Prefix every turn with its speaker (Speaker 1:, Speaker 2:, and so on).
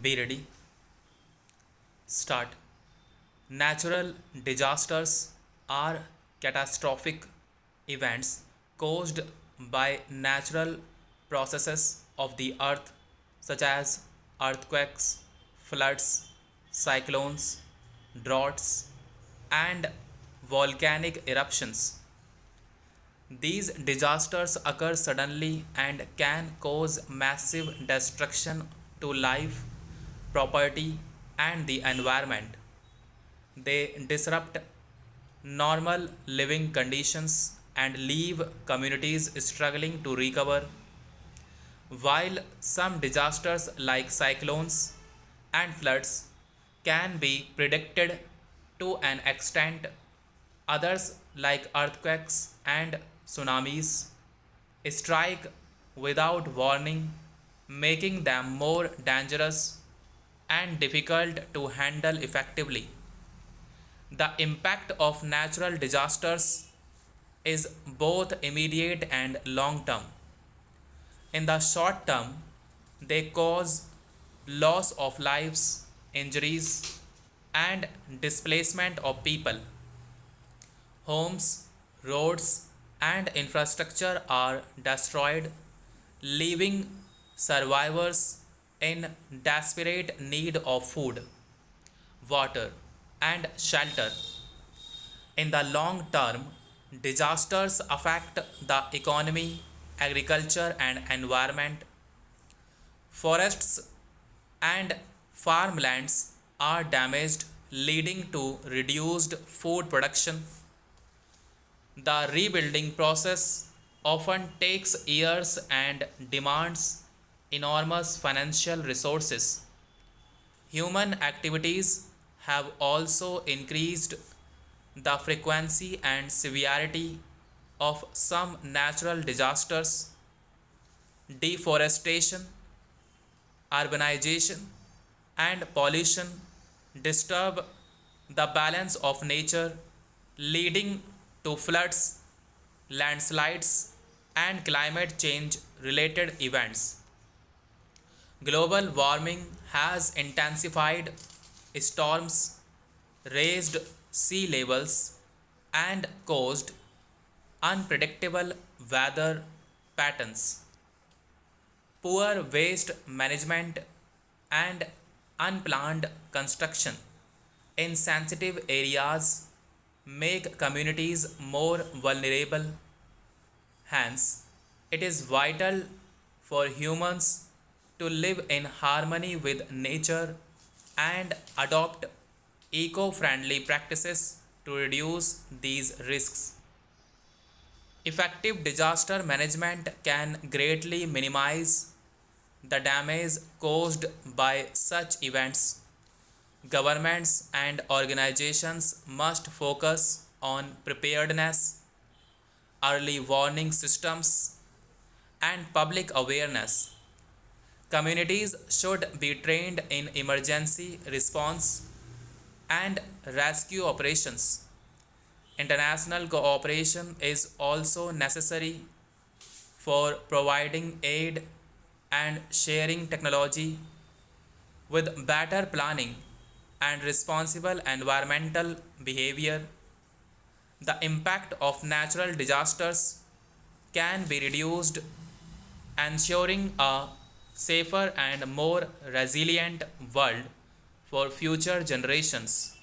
Speaker 1: Be ready. Start. Natural disasters are catastrophic events caused by natural processes of the earth, such as earthquakes, floods, cyclones, droughts, and volcanic eruptions. These disasters occur suddenly and can cause massive destruction to life, property, and the environment. They disrupt normal living conditions and leave communities struggling to recover. While some disasters like cyclones and floods can be predicted to an extent, others like earthquakes and tsunamis strike without warning, making them more dangerous and difficult to handle effectively. The impact of natural disasters is both immediate and long term. In the short term, they cause loss of lives, injuries, and displacement of people. Homes, roads, and infrastructure are destroyed, leaving survivors in desperate need of food, water, and shelter. In the long term, disasters affect the economy, agriculture, and environment. Forests and farmlands are damaged, leading to reduced food production. The rebuilding process often takes years and demands enormous financial resources. Human activities have also increased the frequency and severity of some natural disasters. Deforestation, urbanization, and pollution disturb the balance of nature, leading to floods, landslides, and climate change related events. Global warming has intensified storms, raised sea levels, and caused unpredictable weather patterns. Poor waste management and unplanned construction in sensitive areas make communities more vulnerable. Hence, it is vital for humans to live in harmony with nature and adopt eco friendly practices to reduce these risks. Effective disaster management can greatly minimize the damage caused by such events. Governments and organizations must focus on preparedness, early warning systems, and public awareness. Communities should be trained in emergency response and rescue operations. International cooperation is also necessary for providing aid and sharing technology. With better planning and responsible environmental behavior, the impact of natural disasters can be reduced, ensuring a safer and more resilient world for future generations.